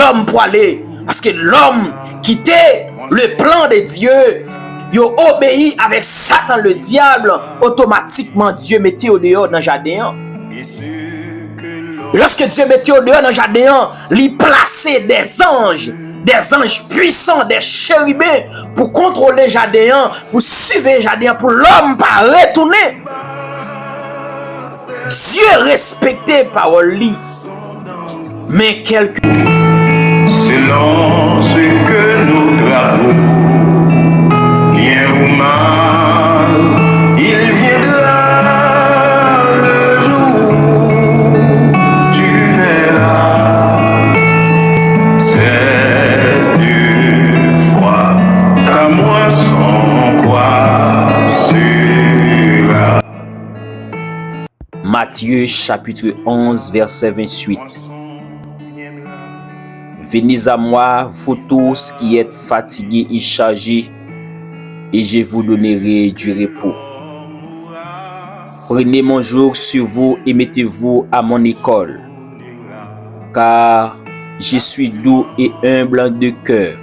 l'homme pour aller. Parce que l'homme quittait le plan de Dieu. Il obéit avec Satan le diable. Automatiquement, Dieu mettait au dehors dans le jardin. Lorsque Dieu mettait au dehors dans le jardin, il plaçait des anges puissants, des chérubins pour contrôler le jardin, pour suivre le jardin, pour l'homme pas retourner. Dieu respectait parole. Mais quelques... Selon ce que nous travaux, bien ou mal, il viendra le jour où tu verras cette fois ta moisson croissera. Matthieu chapitre 11 verset 28. Venez à moi, vous tous qui êtes fatigués et chargés, et je vous donnerai du repos. Prenez mon joug sur vous et mettez-vous à mon école, car je suis doux et humble de cœur,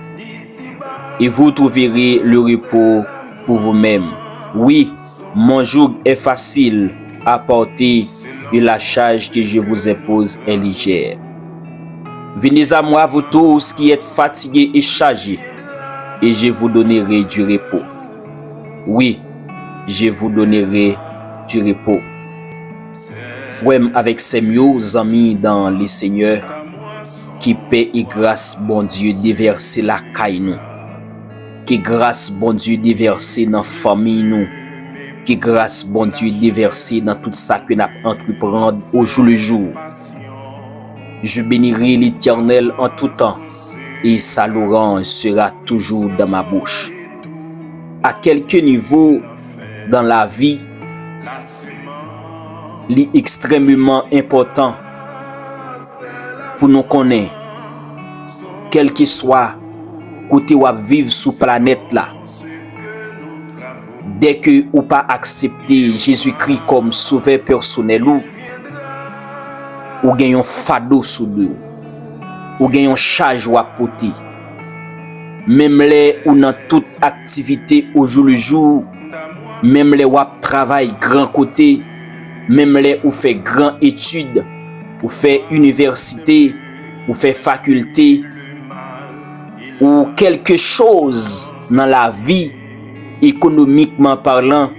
et vous trouverez le repos pour vous-même. Oui, mon joug est facile à porter et la charge que je vous impose est légère. Venez à moi, vous tous qui êtes fatigués et chargés, et je vous donnerai du repos. Oui, je vous donnerai du repos. Frère avec ses mieux amis dans le Seigneur, qui paix et grâce, bon Dieu, déverser la caille nous. Qui grâce, bon Dieu, déverser dans la famille nous. Qui grâce, bon Dieu, déverser dans tout ça que nous entreprendre au jour le jour. Je bénirai l'Éternel en tout temps, et sa louange sera toujours dans ma bouche. À quelque niveau dans la vie, il est extrêmement important pour nous connaître, quel que soit côté où vivre sur planète là. Dès que ou pas accepter Jésus-Christ comme sauveur personnel ou gagne un fardeau sous deux, ou gagne un charge ou à porter. Même les ou dans toute activité au jour le jour, même les ou travail grand côté, même les ou fait grand études, ou fait université, ou fait faculté, ou quelque chose dans la vie économiquement parlant,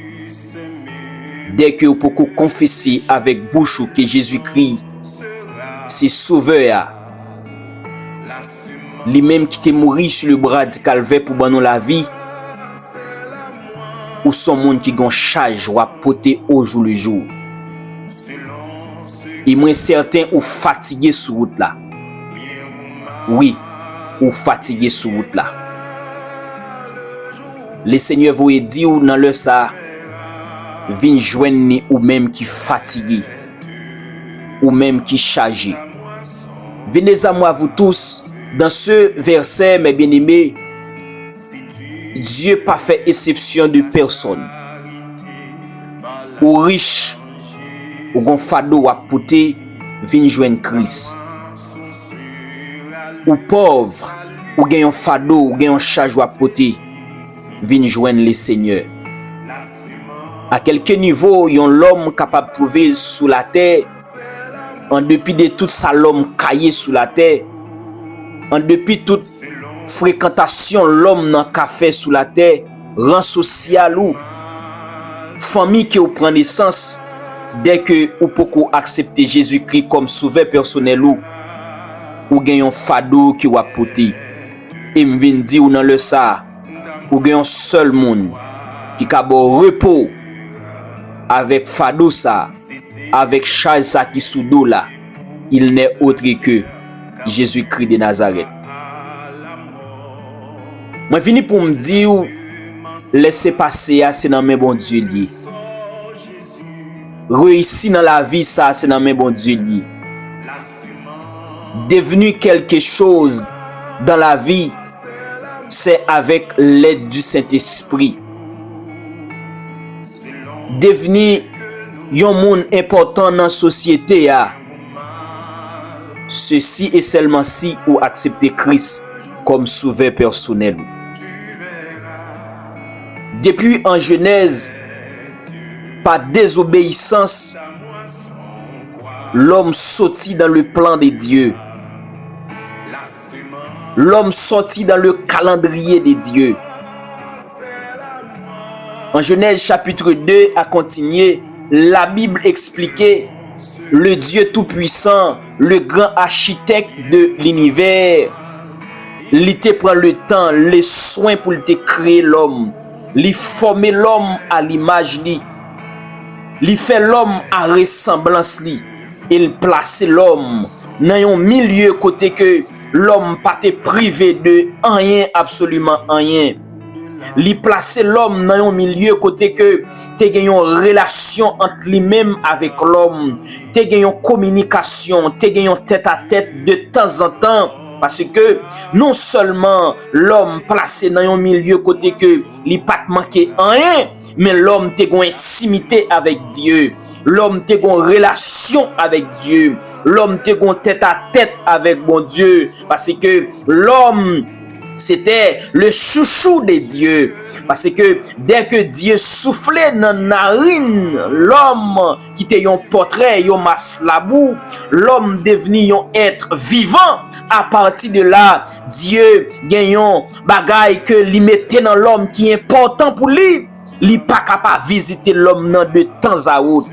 dès que vous pouvez confesser avec bouche que Jésus-Christ c'est sauveur, lui-même qui t'est mort sur le bras du calvaire pour nous la vie, ou son monde qui gon charge ou porter au jour le jour. Et moi certain ou fatigué sur route là. Oui, ou fatigué sur route là. Le Seigneur vous dit ou dans le ça, vin joindre ou même qui fatigué, ou même qui chargé. Venez à moi vous tous. Dans ce verset, mes bien-aimés, Dieu n'a pas fait exception de personne. Ou riche, ou gon fado à porter, vin joindre Christ. Ou pauvre, ou gen un fado, ou gen un charge à porter, vin joindre le Seigneur. À quelque niveau, yon l'homme capable de trouver sous la terre, en dépit de tout ça l'homme caillé sous la terre, en dépit toute fréquentation l'homme dans café sous la terre, rang social ou famille qui ou prend naissance, dès que ou pouvez accepter Jésus-Christ comme sauveur personnel ou gen yon fado qui ou apporter. Et m'vin di ou dans le ça, ou gen yon seul monde qui ka bon repos avec fado ça, avec charge ça qui sous dos là, il n'est autre que Jésus-Christ de Nazareth. Moi vini pour me dire laissez passer c'est dans mes bon Dieu lié. Réussir dans la vie ça c'est dans mes bon Dieu lié. Devenu quelque chose dans la vie c'est avec l'aide du Saint-Esprit. Devenir un monde important dans la société ceci est seulement si ou accepter Christ comme sauveur personnel. Depuis en Genèse, par désobéissance, l'homme sortit dans le plan de Dieu. L'homme sortit dans le calendrier de Dieu. En Genèse chapitre 2 à continuer, la Bible expliquait le Dieu tout-puissant, le grand architecte de l'univers. Il te prend le temps, les soins pour te créer l'homme. Il former l'homme à l'image li. Il fait l'homme à ressemblance li. Il place l'homme dans un milieu côté que l'homme pas te privé de rien, absolument rien. Li place l'homme dans un milieu côté que te gen une relation entre lui-même avec l'homme, te gen une communication, te gen une tête à tête de temps en temps. Parce que non seulement l'homme placé dans un milieu côté que li pas manqué rien, mais l'homme te gon intimité avec Dieu, l'homme te gon relation avec Dieu, l'homme te gon tête à tête avec bon Dieu, parce que l'homme c'était le chouchou de Dieu. Parce que dès que Dieu soufflait dans la narine, l'homme qui était un portrait, un maslabou, l'homme devenu un être vivant. À partir de là, Dieu gagne un bagay que lui mettait dans l'homme qui est important pour lui. Il n'est pas capable de visiter l'homme de temps à autre.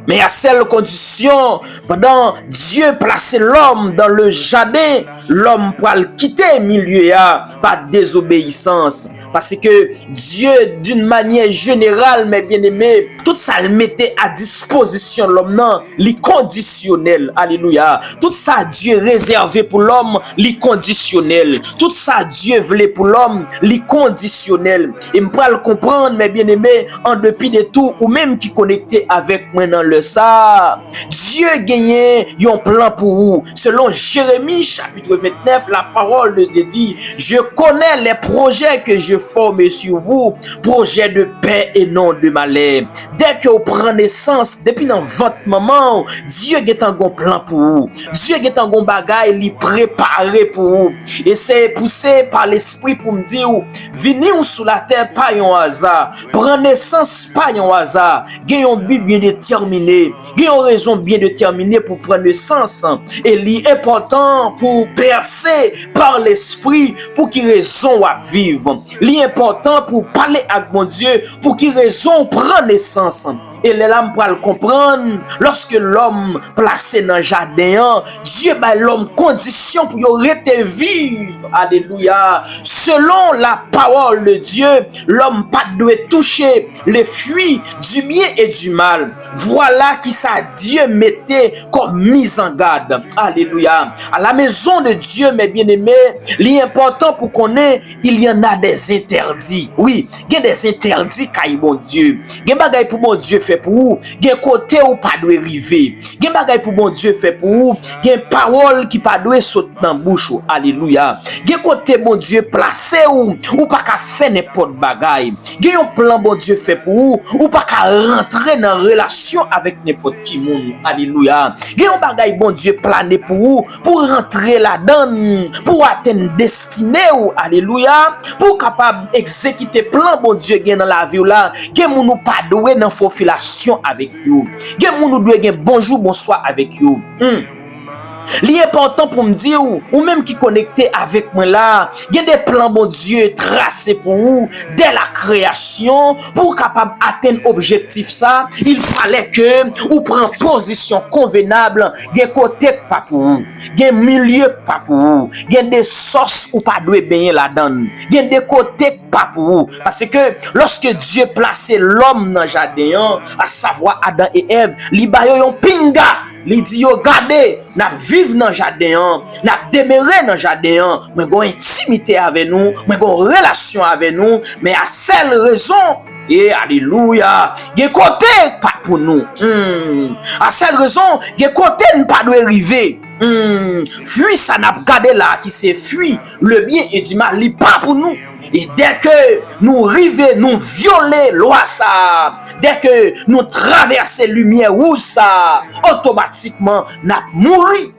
Mais à seule condition, pendant Dieu placé l'homme dans le jardin, l'homme pourra le quitter milieu par désobéissance. Parce que Dieu, d'une manière générale, mes bien-aimés, tout ça le mettait à disposition l'homme, non, li conditionnel. Alléluia. Tout ça Dieu réservé pour l'homme, li conditionnel. Tout ça Dieu voulait pour l'homme, li conditionnel. Et me pourra le comprendre, mes bien-aimés, en dépit de tout, ou même qui connecté avec moi dans le ça. Dieu gagne un plan pour vous. Selon Jérémie chapitre 29, la parole de Dieu dit: je connais les projets que je forme sur vous, projets de paix et non de malheur. Dès que vous prenez naissance, depuis dans votre maman, Dieu a un plan pour vous. Dieu a un bagage, il préparé pour vous. Et c'est poussé par l'esprit pour me dire: venez sous la terre, pas un hasard. Prendre naissance, pas un hasard. Gagne un but bien déterminé. Il y a une raison bien déterminée pour prendre naissance. Et il est important pour percer par l'esprit pour qu'il raison à vivre. Il est important pour parler avec mon Dieu pour qu'il raison prendre naissance. Et les lames pour le comprendre, lorsque l'homme placé dans le jardin, Dieu bat l'homme condition pour y rester vivre. Alléluia. Selon la parole de Dieu, l'homme pas doit toucher les fruits du bien et du mal. Voilà qui ça Dieu mettait comme mise en garde. Alléluia. À la maison de Dieu, mes bien-aimés, l'important pour qu'on ait, il y en a des interdits. Oui, il y a des interdits car bon Dieu. Il y a des bagailles pour mon Dieu fait pour vous. Il y a côté où pas doit arriver. Il y a des bagailles pour mon Dieu fait pour vous. Il y a une parole qui pas doit sauter dans bouche. Alléluia. Il y a côté bon Dieu placé ou pas qu'à faire n'importe bagaille. Il y a un plan bon Dieu fait pour vous ou pas qu'à rentrer dans relation avec n'importe qui monde. Alléluia. Il y a un bagaille bon Dieu plané pour vous pour rentrer là-dedans, pour atteindre destinée ou alléluia, pour capable exécuter plan bon Dieu gain dans la vie là. Gen moun nou pas doué dans faufilation avec vous. Gen moun nou doué gen bonjour bonsoir avec vous. L'important pour me dire ou même qui connecté avec moi là, il y a des plans bon Dieu tracés pour vous dès la création pour capable atteindre objectif ça, il fallait que ou prend position convenable, gen côté pas pour vous, gen milieu pas pour vous, gen des sources ou pas doit baigner là-dedans, gen des côtés pas pour vous parce que lorsque Dieu placé l'homme dans jardin, à savoir Adam et Ève, li ba yo yon pinga, li dit yo gardez, n'a vivre dans jardin, n'a demeurer dans jardin, mais gon intimité avec nous, mais gon relation avec nous, mais à seule raison et alléluia, gen côté pas pour nous. À seule raison, gen côté ne pas doit arriver. Fuis ça n'a pas gardé là, qui c'est fuit le bien et du mal, il pas pour nous. Et dès que nous arrivons, nous violer loi ça, dès que nous traversons lumière rouge ça, automatiquement, nous mourons.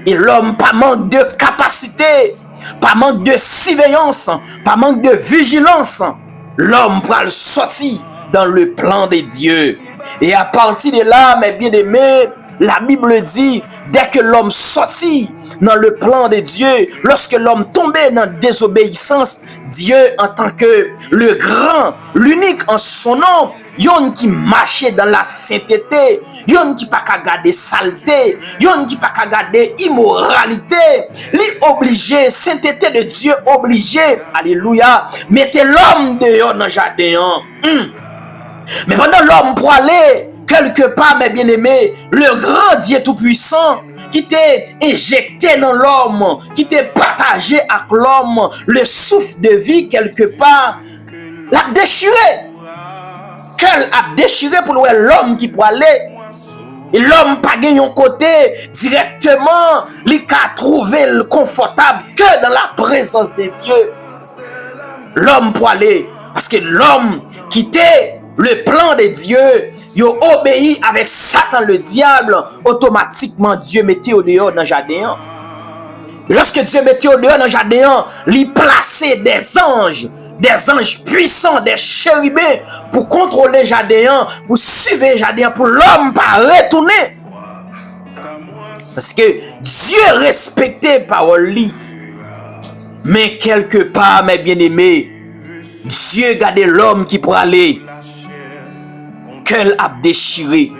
Et l'homme pas manque de capacité, pas manque de surveillance, pas manque de vigilance. L'homme pourra le sortir dans le plan de Dieu. Et à partir de là, mes bien-aimés, la Bible dit, dès que l'homme sortit dans le plan de Dieu, lorsque l'homme tombait dans la désobéissance, Dieu en tant que le grand, l'unique en son nom, yon qui marchait dans la sainteté, yon qui pas qu'à garder saleté, yon qui pas qu'à garder immoralité, li obligé, sainteté de Dieu obligé, alléluia, mettez l'homme dehors dans le jardin. Mais pendant l'homme pour aller quelque part, mes bien-aimés, le grand Dieu tout-puissant qui t'est injecté dans l'homme, qui t'est partagé avec l'homme, le souffle de vie quelque part, l'a déchiré. Qu'elle a déchiré pour l'homme qui peut aller. Et l'homme pas gagné un côté directement, il a trouvé le confortable que dans la présence de Dieu. L'homme pour aller, parce que l'homme quittait le plan de Dieu, il obéit avec Satan le diable, automatiquement Dieu mettait au dehors dans le jardin. Lorsque Dieu mettait au dehors dans le jardin, il plaçait des anges puissants, des chérubins pour contrôler le jardin, pour suivre le jardin, pour l'homme pas retourner. Parce que Dieu respectait la parole. Mais quelque part, mes bien-aimés, Dieu gardait l'homme qui pour aller. Qu'elle a déchiré.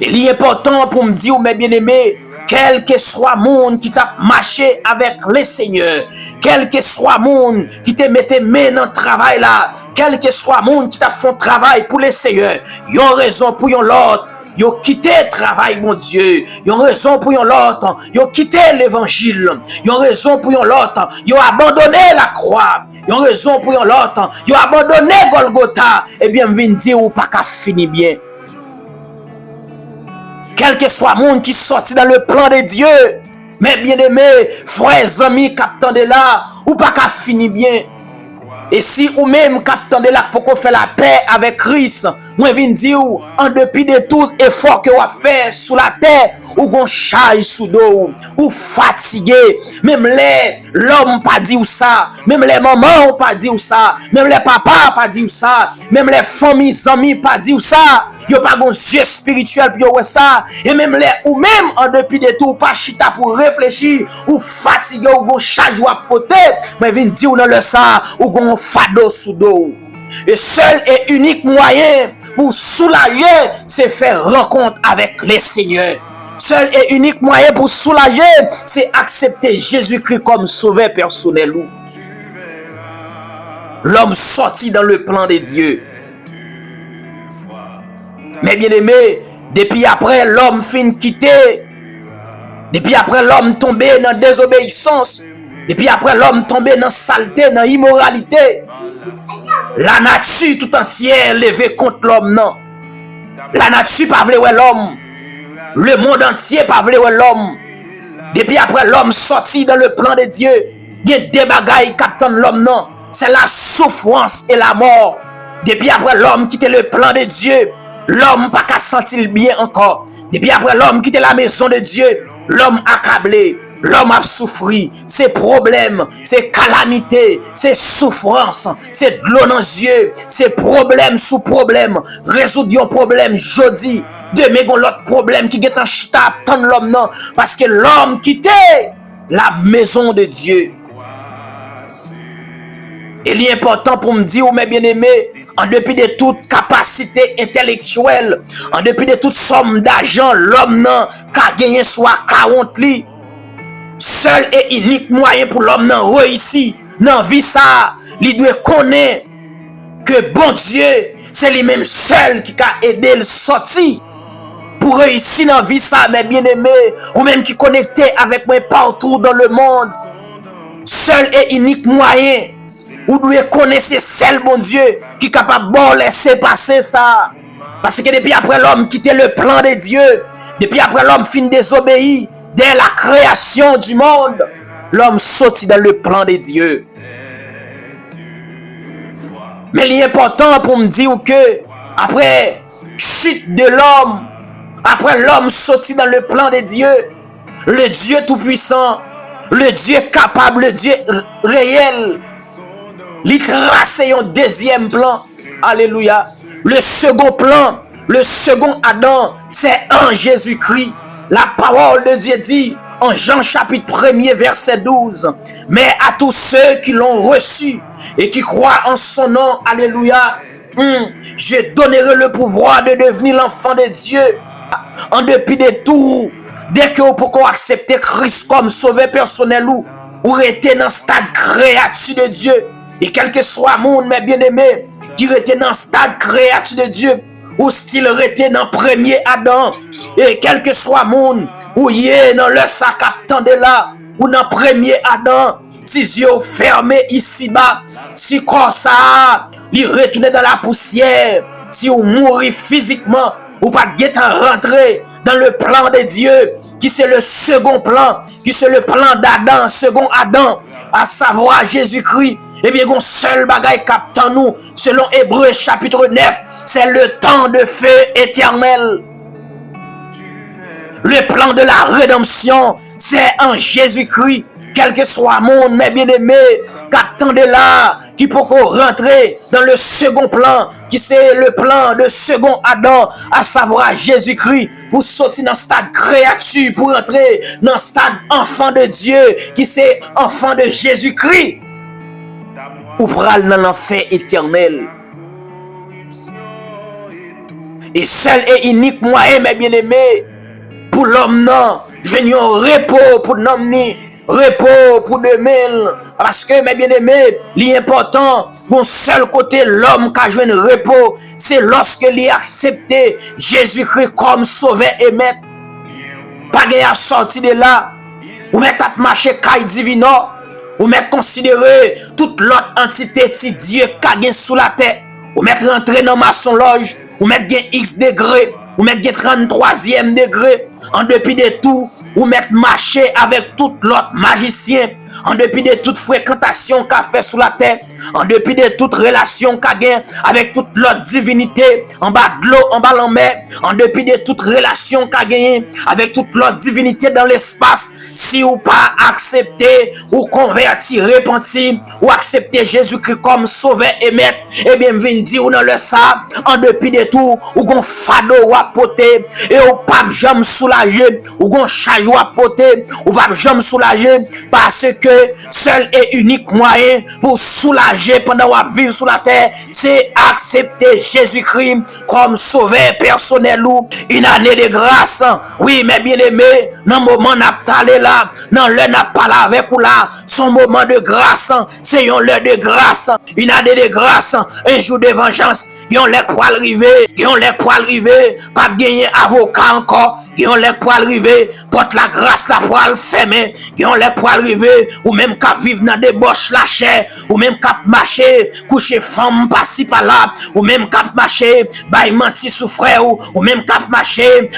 Il est important pour me dire, mes bien-aimés, quel que soit monde qui t'a marché avec le Seigneur, quel que soit monde qui te mette main dans le travail là, quel que soit monde qui t'a fait un travail pour le Seigneur, il y a raison pour l'autre. Ils ont quitté le travail, mon Dieu. Ils ont raison pour l'autre. Ils ont quitté l'évangile. Ils ont raison pour l'autre. Ils ont abandonné la croix. Ils ont raison pour l'autre. Ils ont abandonné Golgotha. Eh bien, viens dire ou pas qu'à finir bien. Quel que soit le monde qui sortit dans le plan de Dieu, mes bien-aimés, frères, amis, captants de là, ou pas qu'à finir bien. Et si ou même captant de là pour qu'on fait la paix avec Christ, moi viens dire en dépit de tout effort que vous fait sous la terre, ou qu'on charge sous dos, ou fatigué, même les l'homme pas dit ça, même les mamans pas dit ça, même les papas pas dit ça, même les familles amis pas dit ça, yo pas gon yeux spirituel pour ça, et même les ou même en dépit de tout pas chita pour réfléchir, ou fatigué ou gon charge ou poter, moi viens dire dans le ça, ou gon fado sous dos. Et seul et unique moyen pour soulager, c'est faire rencontre avec le Seigneur. Seul et unique moyen pour soulager, c'est accepter Jésus-Christ comme sauveur personnel. L'homme sorti dans le plan de Dieu. Mais bien aimé, depuis après l'homme fin quitté, depuis après l'homme tombé dans la désobéissance, depuis après l'homme tombé dans la saleté, dans l'immoralité, la nature tout entière levée contre l'homme, non. La nature pas voulu l'homme. Le monde entier pas voulu l'homme. Depuis après l'homme sorti dans le plan de Dieu, il y a des bagailles qui attendent l'homme, non. C'est la souffrance et la mort. Depuis après l'homme quitte le plan de Dieu, l'homme pas qu'à sentir bien encore. Depuis après l'homme quitte la maison de Dieu, l'homme accablé. L'homme a souffri, c'est problème, c'est calamité, c'est souffrance, c'est de l'eau dans les yeux, c'est problème sous problème. Résoudre un problème jeudi, demain on l'autre problème qui est en chita, attendre l'homme non, parce que l'homme quittait la maison de Dieu. Il est important pour me dire, mes bien-aimés, en dépit de toute capacité intellectuelle, en dépit de toute somme d'argent, l'homme non, qu'a gagné soit 40 li. Seul et unique moyen pour l'homme non réussir dans vie ça, il doit connaître que bon Dieu, c'est lui-même seul qui a aidé le sortir pour réussir dans vie ça, mes bien-aimés, ou même qui connecté avec moi partout dans le monde. Seul et unique moyen, vous devez connaître seul bon Dieu qui est capable de laisser passer ça. Parce que depuis après l'homme quittait le plan de Dieu, depuis après l'homme fin désobéi, dès la création du monde, l'homme sortit dans le plan de Dieu. Mais l'important pour me dire que après chute de l'homme, après l'homme sorti dans le plan de Dieu, le Dieu tout-puissant, le Dieu capable, le Dieu réel, il trace un deuxième plan. Alléluia. Le second plan, le second Adam, c'est en Jésus-Christ. La parole de Dieu dit en Jean chapitre 1er verset 12, mais à tous ceux qui l'ont reçu et qui croient en son nom, alléluia, je donnerai le pouvoir de devenir l'enfant de Dieu. En dépit de tout, dès que vous pouvez accepter Christ comme sauveur personnel ou rester dans le stade créature de Dieu, et quel que soit le monde, mes bien-aimés, qui reste dans le stade créature de Dieu, ou style rester dans le premier Adam, et quel que soit le monde, ou y est dans le sac attendez là, ou dans le premier Adam, si yeux fermés ici-bas, si comme ça, il retourne dans la poussière, si vous mourrez physiquement, ou pas de rentrer dans le plan de Dieu, qui c'est le second plan, qui c'est le plan d'Adam, second Adam, à savoir Jésus-Christ. Eh bien, un seul bagaille captant nous, selon Hébreux chapitre 9, c'est le temps de feu éternel. Le plan de la rédemption, c'est en Jésus-Christ. Quel que soit le monde, mes bien-aimés, qu'attendez là, qui peut rentrer dans le second plan, qui c'est le plan de second Adam, à savoir Jésus-Christ, pour sortir dans le stade créature, pour entrer dans le stade enfant de Dieu, qui c'est enfant de Jésus-Christ, ou pral dans l'enfer éternel. Et seul et unique moyen, mes bien-aimés, pour l'homme, non, je n'ai un repos pour l'homme, ni repos pour demain, parce que mes bien-aimés, l'important, bon seul côté l'homme qui a joué un repos, c'est lorsque il a accepté Jésus-Christ comme sauveur et maître. Pas gagné à sortir de là, ou mettre à marcher caille divino, ou mettre considérer toute l'autre entité de Dieu qui a gagné sous la terre, ou mettre rentrer dans maçon loge, ou mettre gain X degré, ou mettre gain 33e degré, en dépit de tout, ou mettre marcher avec tout l'autre magicien, en dépit de toute fréquentation qu'a fait sous la terre, en dépit de toute relation qu'a gagné avec toute l'autre divinité, en bas de l'eau, en bas de la mer, en dépit de toute relation qu'a gagné avec toute l'autre divinité dans l'espace, si ou pas accepter, ou convertir, repentir, ou accepter Jésus-Christ comme sauveur et maître, eh bien, vient dire ou dans le ça, en dépit de tout, ou gon fado ou apoté, et ou pas jamais soulagé, ou gon charge ou apoté, ou pas jamais soulagé, parce que seul et unique moyen pour soulager pendant qu'on vit sur la terre, c'est accepter Jésus-Christ comme sauveur personnel ou une année de grâce. Oui, mes bien-aimés, dans le moment n'a pas là, dans l'heure n'a pas là avec ou là, son moment de grâce, c'est une heure de grâce, une année de grâce, un jour de vengeance, ils ont l'air pour arriver, ils ont l'air pour arriver, pas gagner avocat encore, ils ont l'air pour arriver, porte la grâce la pour le fermer, ils ont l'air pour arriver, ou même cap vivre dans des boches la chair, ou même cap marcher, coucher femme par-ci par-là, ou même cap marcher, bail menti sous frère, ou même cap marcher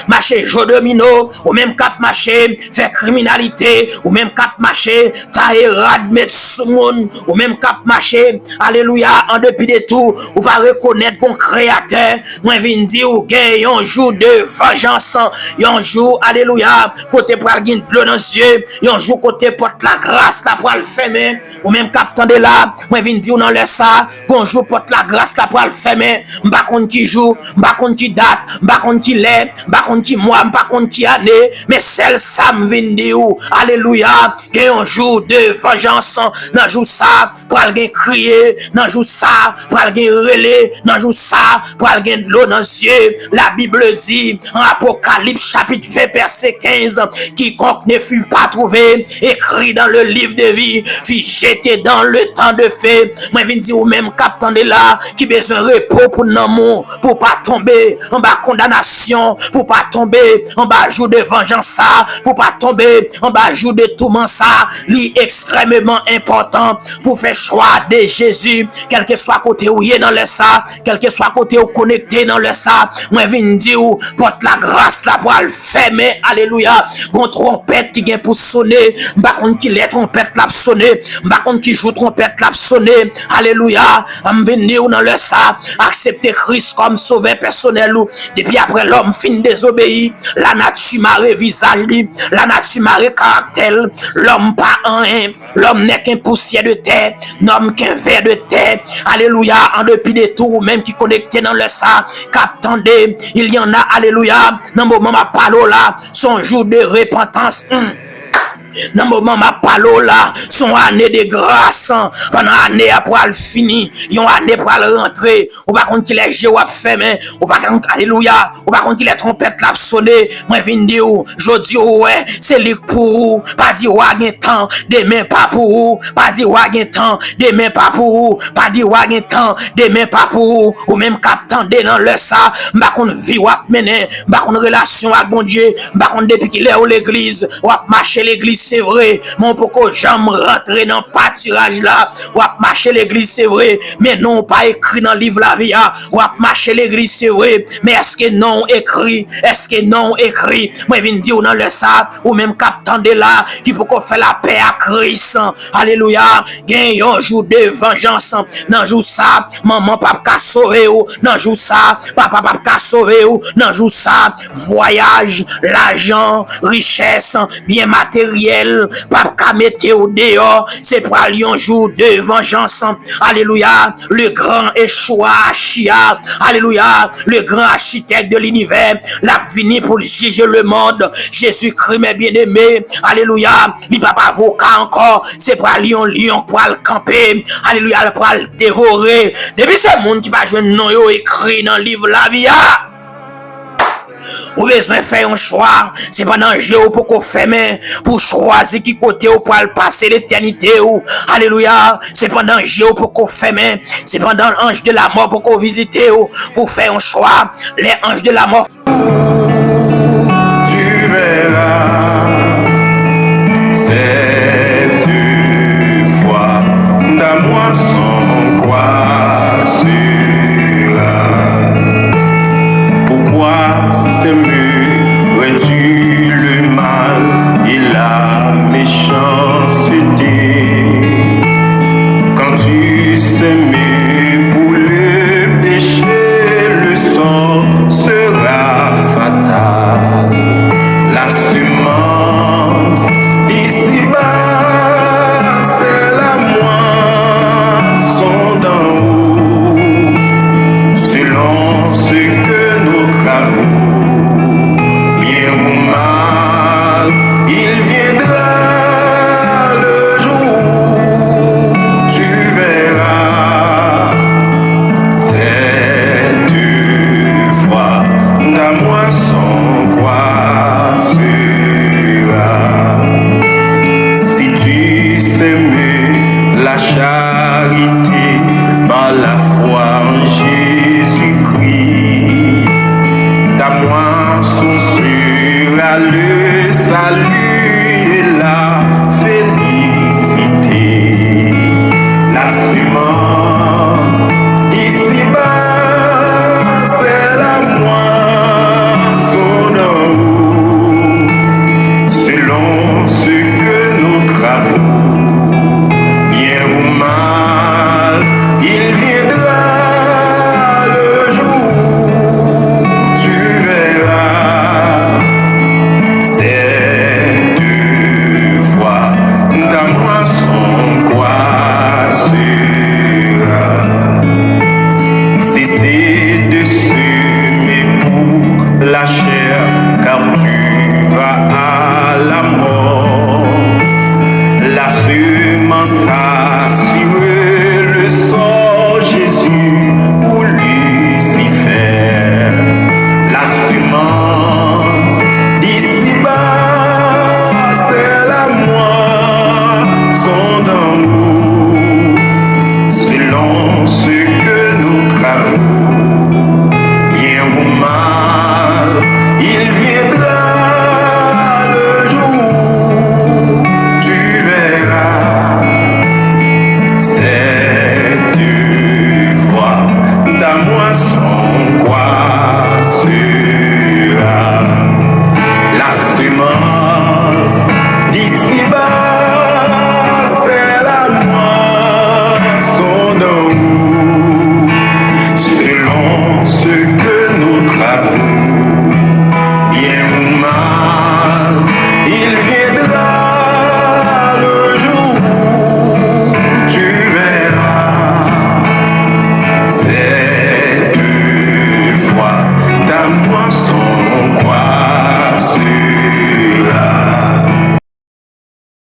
jeu domino, ou même cap marcher, faire criminalité, ou même cap marcher, tailler rad mettre sous monde, ou même cap marcher, alléluia, en dépit de tout, ou va reconnaître qu'on créateur, moi vinn dire ou gagne un jour de vengeance, un jour, alléluia, côté pour la guine de l'eau dans les yeux, un jour côté porte la grâce, la pour le fermer, ou même captant de là, moi vinn dire dans le ça, bonjour porte la grâce, la pour le fermer, m'pa konn qui joue, m'pa konn qui date, m'pa konn qui l'est, m'pa konn qui mois, m'pa konn qui année, mais celle ça m'vinn dire, alléluia, gagne un jour de vengeance, dans jour ça, pour aller crier, dans jour ça, pour aller relais, dans jour ça, pour aller de l'eau dans les yeux, la Bible dit, en Apocalypse chapitre 20 verset 15, quiconque ne fut pas trouvé, écrit dans le livre de vie, fut jeté dans le temps de feu. Moi, je viens dire, ou même captain de là, qui besoin de repos pour l'amour, pour pas tomber en bas condamnation, pour pas tomber en bas jour de vengeance, pour pas tomber en bas jour de tout instrument ça, li extrêmement important pour faire choix de Jésus, quel que soit côté où il est dans le ça, quel que soit côté où connecté dans le ça, moi viens dire porte la grâce là pour le fermer, alléluia, gon trompette qui vient pour sonner, par contre qui les trompette là sonner, par contre qui joue trompette là sonner, alléluia, on venir dans le ça, accepter Christ comme sauveur personnel ou depuis après l'homme fin désobéi, la nature marre visage li, la nature marre caractère, l'homme pas un, l'homme n'est qu'un poussière de terre, l'homme qu'un verre de terre, alléluia, en dépit de tout, même qui connecté dans le ça, qu'attendez, il y en a, alléluia, dans le moment ma parole là, son jour de repentance, dans le moment ma parole là, son année de grâce, pendant année après elle fini, yon année pour elle rentrer, ou par contre qu'il est jeu ou fermé, ou par contre alléluia, ou par contre qu'il est trompette là sonné, moi vinn dire je dis ouais, c'est lui pour pas dire ouais gain temps, demain pas pour pas dire ouais gain temps, demain pas pour pas dire ouais gain temps, demain pas pour ou même cap tendé dans le ça, par contre vie ou mener, par contre relation avec bon Dieu, par contre depuis qu'il est au l'église, ou marcher l'église c'est vrai, mon pourquoi j'aime rentrer dans le pâturage là, ou marcher l'église c'est vrai, mais non pas écrit dans le livre la vie, ou marcher l'église c'est vrai, mais est-ce que non écrit, est-ce que non écrit, moi viens dire dans le ça, ou même captain de là, qui peut faire la paix à Christ, alléluia, gagne un jour de vengeance, dans jour ça, maman papa sauver ou, dans jour ça, papa papa sauver ou, dans jour ça, voyage, l'argent, richesse, bien matériel, papa mettre au dehors, c'est pour aller un jour de vengeance, alléluia, le grand Yeshua Ashia, alléluia, le grand architecte de l'univers, l'a venu pour juger le monde, Jésus-Christ mes bien-aimés, alléluia, il va pas avocat encore, c'est pour aller un lion pour le camper, alléluia, pour le dévorer, depuis ce monde qui va jouer non écrit dans le livre la vie. Ou besoin faire un choix, c'est pas dans jeu pour qu'on fait pour choisir qui côté ou pour passer l'éternité ou alléluia, c'est pas dans jeu pour qu'on fait c'est pas dans l'ange de la mort pour qu'on visite ou pour faire un choix, les anges de la mort. Tu verras cette fois ta moisson quoi sera. Pourquoi semerais-tu le mal et la méchanceté quand tu sèmes pour le péché, le sang sera fatal. La